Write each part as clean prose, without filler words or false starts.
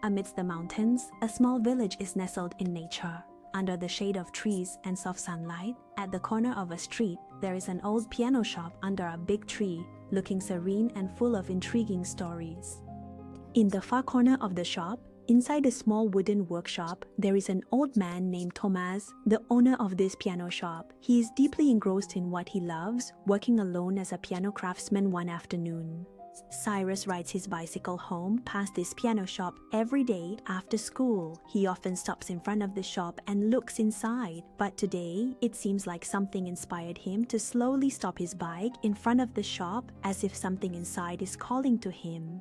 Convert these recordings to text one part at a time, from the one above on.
Amidst the mountains, a small village is nestled in nature. Under the shade of trees and soft sunlight, at the corner of a street, there is an old piano shop under a big tree, looking serene and full of intriguing stories. In the far corner of the shop, inside a small wooden workshop, there is an old man named Thomas, the owner of this piano shop. He is deeply engrossed in what he loves, working alone as a piano craftsman one afternoon. Cyrus rides his bicycle home past this piano shop every day after school. He often stops in front of the shop and looks inside, but today it seems like something inspired him to slowly stop his bike in front of the shop, as if something inside is calling to him.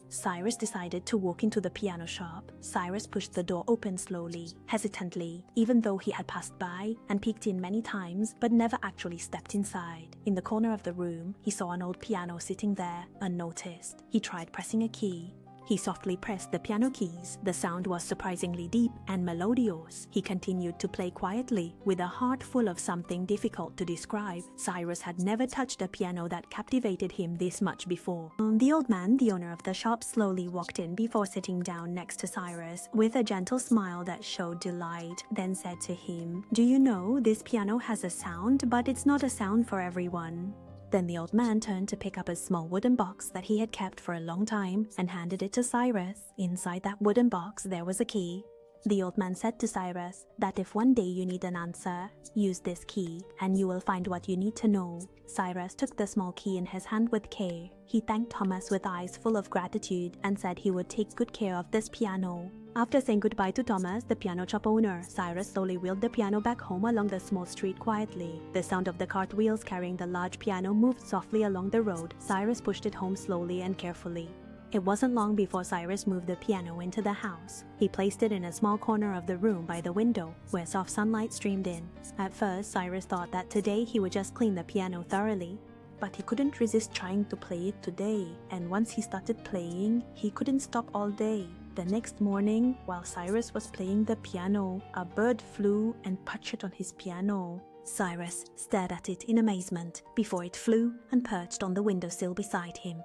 Cyrus decided to walk into the piano shop. Cyrus pushed the door open slowly, hesitantly, even though he had passed by and peeked in many times but never actually stepped inside. In the corner of the room, he saw an old piano sitting there, unnoticed. He tried pressing a key. He softly pressed the piano keys. The sound was surprisingly deep and melodious. He continued to play quietly, with a heart full of something difficult to describe. Cyrus had never touched a piano that captivated him this much before. The old man, the owner of the shop, slowly walked in before sitting down next to Cyrus, with a gentle smile that showed delight, then said to him, "Do you know, this piano has a sound, but it's not a sound for everyone." Then the old man turned to pick up a small wooden box that he had kept for a long time and handed it to Cyrus. Inside that wooden box, there was a key. The old man said to Cyrus that if one day you need an answer, use this key and you will find what you need to know. Cyrus took the small key in his hand with care. He thanked Thomas with eyes full of gratitude and said he would take good care of this piano. After saying goodbye to Thomas, the piano shop owner, Cyrus slowly wheeled the piano back home along the small street quietly. The sound of the cart wheels carrying the large piano moved softly along the road. Cyrus pushed it home slowly and carefully. It wasn't long before Cyrus moved the piano into the house. He placed it in a small corner of the room by the window, where soft sunlight streamed in. At first, Cyrus thought that today he would just clean the piano thoroughly. But he couldn't resist trying to play it today, and once he started playing, he couldn't stop all day. The next morning, while Cyrus was playing the piano, a bird flew and perched on his piano. Cyrus stared at it in amazement before it flew and perched on the windowsill beside him.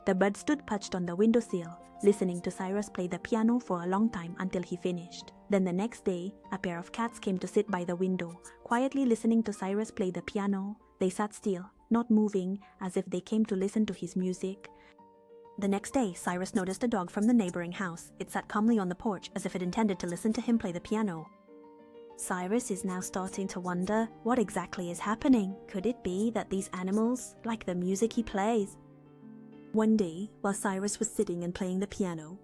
The bird stood perched on the windowsill, listening to Cyrus play the piano for a long time until he finished. Then the next day, a pair of cats came to sit by the window, quietly listening to Cyrus play the piano. They sat still, not moving, as if they came to listen to his music. The next day, Cyrus noticed a dog from the neighboring house. It sat calmly on the porch, as if it intended to listen to him play the piano. Cyrus is now starting to wonder what exactly is happening. Could it be that these animals like the music he plays? One day, while Cyrus was sitting and playing the piano,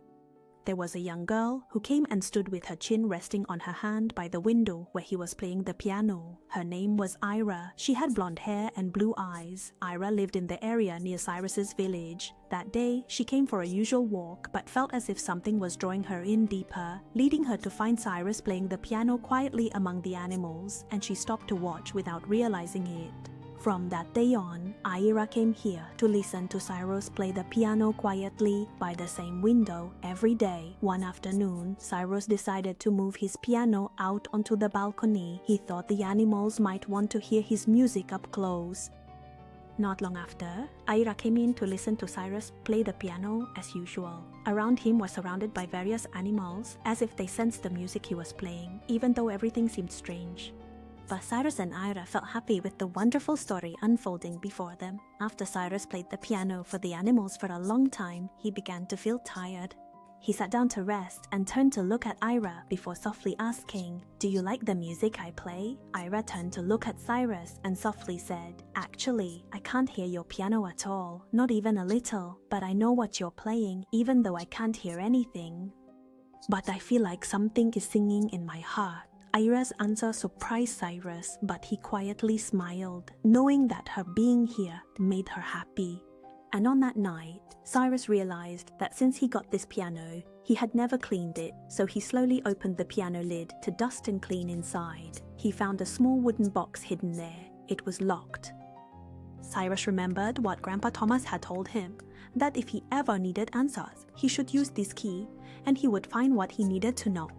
there was a young girl who came and stood with her chin resting on her hand by the window where he was playing the piano. Her name was Ira. She had blonde hair and blue eyes. Ira lived in the area near Cyrus's village. That day, she came for a usual walk but felt as if something was drawing her in deeper, leading her to find Cyrus playing the piano quietly among the animals, and she stopped to watch without realizing it. From that day on, Ira came here to listen to Cyrus play the piano quietly by the same window every day. One afternoon, Cyrus decided to move his piano out onto the balcony. He thought the animals might want to hear his music up close. Not long after, Ira came in to listen to Cyrus play the piano as usual. Around him was surrounded by various animals, as if they sensed the music he was playing, even though everything seemed strange. But Cyrus and Ira felt happy with the wonderful story unfolding before them. After Cyrus played the piano for the animals for a long time, he began to feel tired. He sat down to rest and turned to look at Ira before softly asking, "Do you like the music I play?" Ira turned to look at Cyrus and softly said, "Actually, I can't hear your piano at all, not even a little, but I know what you're playing even though I can't hear anything. But I feel like something is singing in my heart." Ira's answer surprised Cyrus, but he quietly smiled, knowing that her being here made her happy. And on that night, Cyrus realized that since he got this piano, he had never cleaned it, so he slowly opened the piano lid to dust and clean inside. He found a small wooden box hidden there. It was locked. Cyrus remembered what Grandpa Thomas had told him, that if he ever needed answers, he should use this key, and he would find what he needed to know.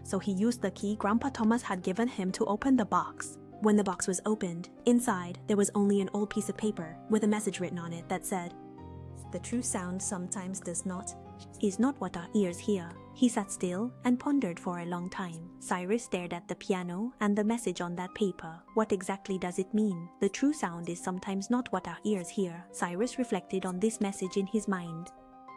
So he used the key Grandpa Thomas had given him to open the box. When the box was opened, inside there was only an old piece of paper with a message written on it that said, "The true sound sometimes is not what our ears hear, He sat still and pondered for a long time. Cyrus stared at the piano and the message on that paper. What exactly does it mean? The true sound is sometimes not what our ears hear. Cyrus reflected on this message in his mind.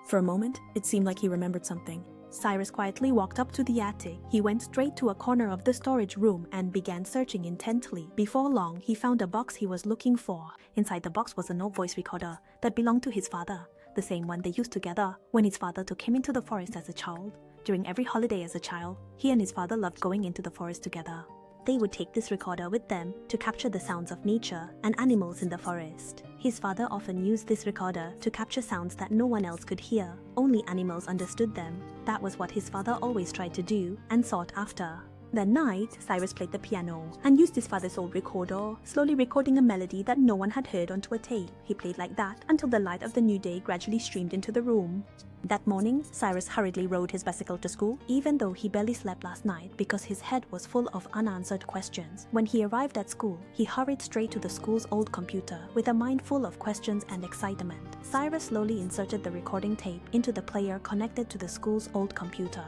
For a moment, it seemed like he remembered something. Cyrus quietly walked up to the attic. He went straight to a corner of the storage room and began searching intently. Before long, he found a box he was looking for. Inside the box was an old voice recorder that belonged to his father, the same one they used together when his father took him into the forest as a child. During every holiday as a child, he and his father loved going into the forest together. They would take this recorder with them to capture the sounds of nature and animals in the forest. His father often used this recorder to capture sounds that no one else could hear. Only animals understood them. That was what his father always tried to do and sought after. That night, Cyrus played the piano and used his father's old recorder, slowly recording a melody that no one had heard onto a tape. He played like that until the light of the new day gradually streamed into the room. That morning, Cyrus hurriedly rode his bicycle to school, even though he barely slept last night because his head was full of unanswered questions. When he arrived at school, he hurried straight to the school's old computer with a mind full of questions and excitement. Cyrus slowly inserted the recording tape into the player connected to the school's old computer.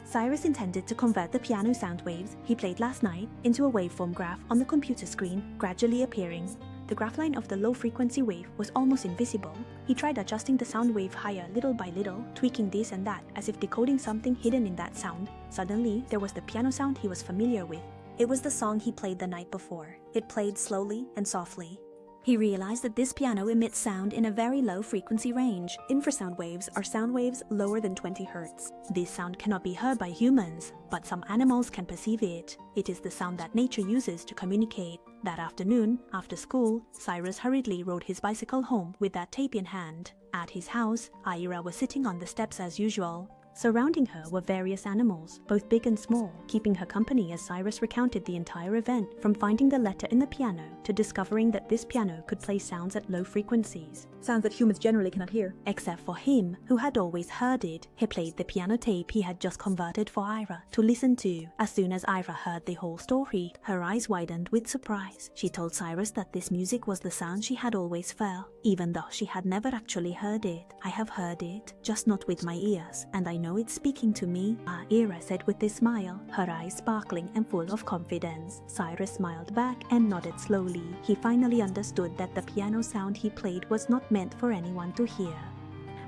Cyrus intended to convert the piano sound waves he played last night into a waveform graph on the computer screen, gradually appearing. The graph line of the low-frequency wave was almost invisible. He tried adjusting the sound wave higher little by little, tweaking this and that as if decoding something hidden in that sound. Suddenly, there was the piano sound he was familiar with. It was the song he played the night before. It played slowly and softly. He realized that this piano emits sound in a very low frequency range. Infrasound waves are sound waves lower than 20 Hz. This sound cannot be heard by humans, but some animals can perceive it. It is the sound that nature uses to communicate. That afternoon, after school, Cyrus hurriedly rode his bicycle home with that tape in hand. At his house, Ira was sitting on the steps as usual. Surrounding her were various animals, both big and small, keeping her company as Cyrus recounted the entire event, from finding the letter in the piano to discovering that this piano could play sounds at low frequencies. Sounds that humans generally cannot hear. Except for him, who had always heard it. He played the piano tape he had just converted for Ira to listen to. As soon as Ira heard the whole story, her eyes widened with surprise. She told Cyrus that this music was the sound she had always felt, even though she had never actually heard it. "I have heard it, just not with my ears, and I know it's speaking to me," Ira said with a smile, her eyes sparkling and full of confidence. Cyrus smiled back and nodded slowly. He finally understood that the piano sound he played was not meant for anyone to hear.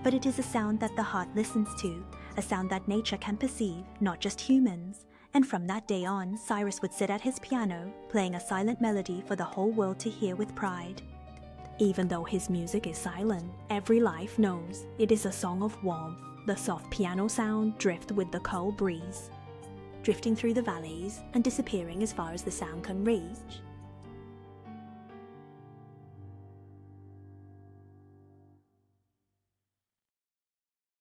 But it is a sound that the heart listens to, a sound that nature can perceive, not just humans. And from that day on, Cyrus would sit at his piano, playing a silent melody for the whole world to hear with pride. Even though his music is silent, every life knows it is a song of warmth. The soft piano sound drifts with the cold breeze, drifting through the valleys and disappearing as far as the sound can reach.